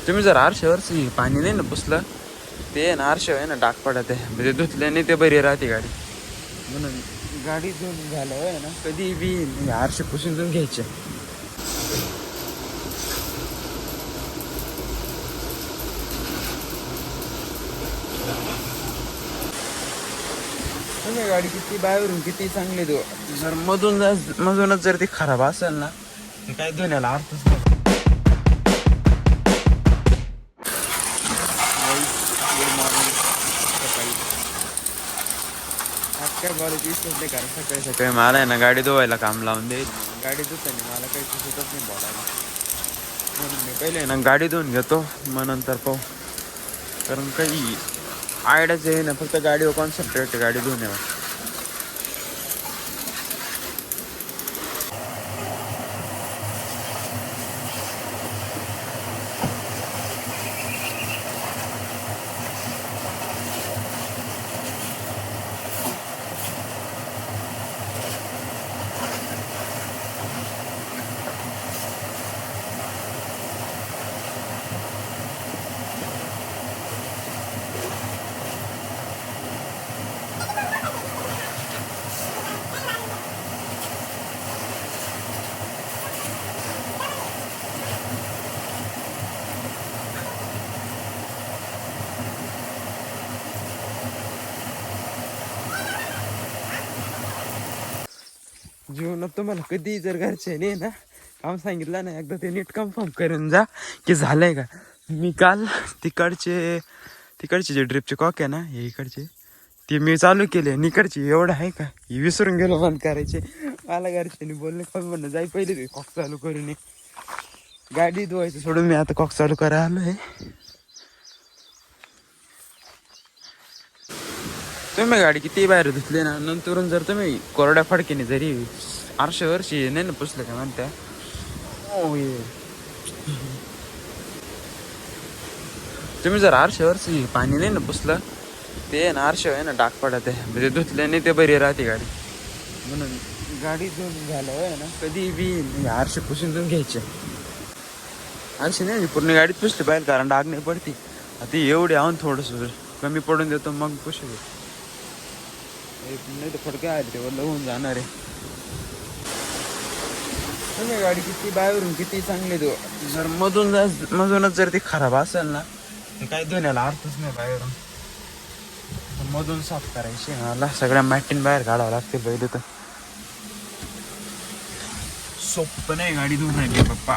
तुम्ही जर आरशावरची पाणी नाही ना पुसलं ते आहे ना आरशावर आहे ना डाग पडत आहे म्हणजे धुतल्याने ते बरी राहते गाडी. म्हणून गाडी धुवून झाल्यावर आहे ना कधी बी आरशे पुसून धुवून घ्यायचे. म्हणजे गाडी किती बाहेरून किती चांगली धुवा जर मधूनच जर ती खराब असेल ना तर काय धुण्याला अर्थच नाही. काय बरं दिसत नाही कारण सकाळी सकाळी मला आहे ना गाडी धुवायला काम लावून दे. गाडी धुताना मला काही सुचतच नाही बोलायला. म्हणून मी पहिले ना गाडी धुवून घेतो मग नंतर पाहू. कारण काही आयडियाच आहे ना फक्त गाडीवर कॉन्सन्ट्रेट गाडी धुण्यावर. जीवनात तुम्हाला कधी जर घरचे नाही ना काम सांगितलं ना एकदा ते नीट कन्फर्म करून जा की झालंय का. मी काल तिकडचे जे ड्रिपचे कॉक आहे ना हे इकडचे ते मी चालू केले निकडचे एवढं आहे का हे विसरून गेलो बंद करायचे. मला घरच्यांनी बोलले पण म्हणणं जाई पहिले ते कॉक चालू करून ये. गाडी धुवायचं सोडून मी आता कॉक चालू करायला आलोय. तुम्ही गाडी किती बाहेर धुतली ना नंतरून जर तुम्ही कोरड्या फडकीने जरी आरशावरशी नाही ना पुसलं का म्हणत्या तुम्ही जर आरशावरची पाणी नाही ना पुसलं ते आहे ना आरशावर आहे ना डाग पडत आहे म्हणजे धुतल्याने ते बरी राहते गाडी. म्हणून गाडी धुवून झाल्यावर आहे ना कधी बी आरशे पुसून धुवून घ्यायचे. आरशे नाही पूर्ण गाडीत पुसली पाहिजे कारण डाग नाही पडती. आता एवढी आहून थोडंसं कमी पडून देतो मग पुसू दे. नाही तर फडके आले ते वरलं होऊन जाणार आहे. तुम्ही गाडी किती बाहेरून किती चांगली धुवा जर मधूनच जर ती खराब असेल ना तर काही धुण्याला अर्थच नाही बाहेरून. मधून साफ करायची मला सगळ्या मॅटीन बाहेर काढावं लागते पहिले तर. सोपं नाही गाडी धुवून पप्पा.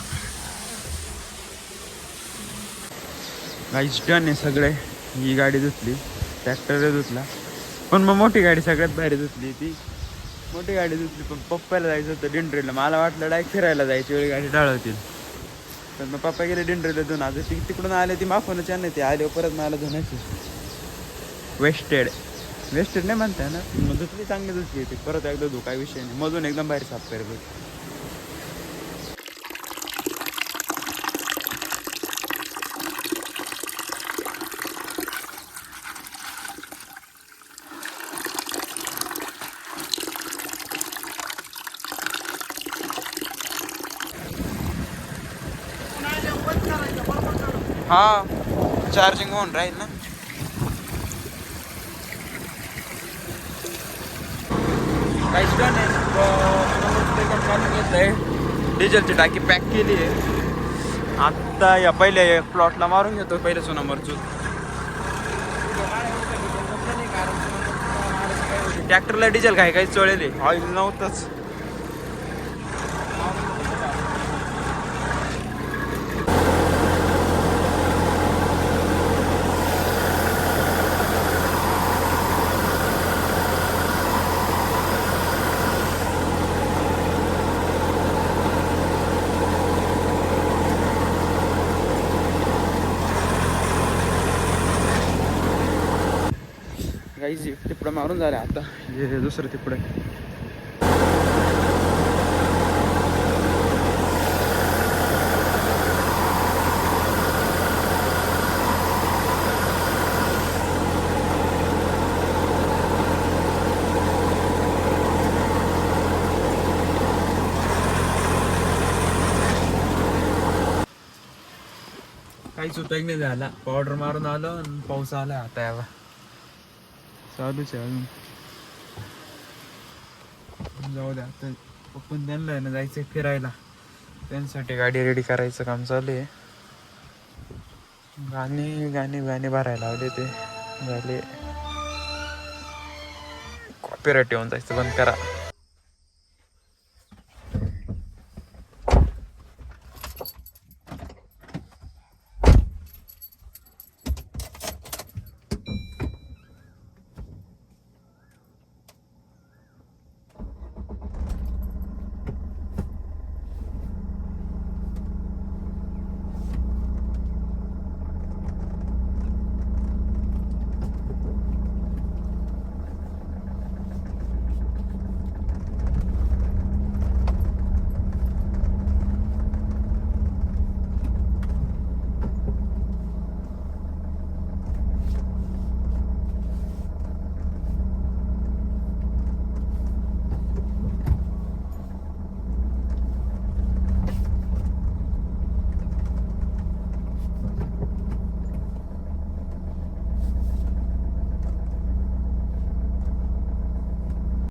गाईच टन आहे सगळे. ही गाडी धुतली ट्रॅक्टर धुतला पण मग मोठी गाडी सगळ्यात बाहेर धुतली. ती मोठी गाडी धुतली पण पप्पाला जायचं होतं डिंडरेला. मला वाटलं डायरेक्ट फिरायला जायची वेळी गाडी टाळवतील तर मग पप्पा गेले डिंडरेला धुवून. आता तिकडून आले ती माफवूनच नाही ते आले परत मला धुण्याची. वेस्टेड नाही म्हणताय ना मग धुतली चांगली धुतली ती परत एकदा धु काही विषय नाही. मधून एकदम बाहेर साफ करत होती. हा चार्जिंग होऊन राहील ना. काहीच का नाही घेतलंय. डिझेलची टाकी पॅक केली आहे. आत्ता या पहिल्या प्लॉटला मारून घेतो पहिले सोनामरचूत. ट्रॅक्टरला डिझेल काही चोळले ऑइल नव्हतंच. काहीच तिपडं मारून झालं आता हे दुसरं तिपडं. काहीच उपयोग नाही झाला. पावडर मारून आलो आणि पाऊस आला आता यावा चालूच आहे अजून. जाऊ द्या आता पप्पन त्यांना आहे ना जायचं फिरायला, त्यांसाठी गाडी रेडी करायचं काम चालू आहे. गाणे भरायला लावले ते झाले. कॉपीराइट येऊन जायचं बंद करा.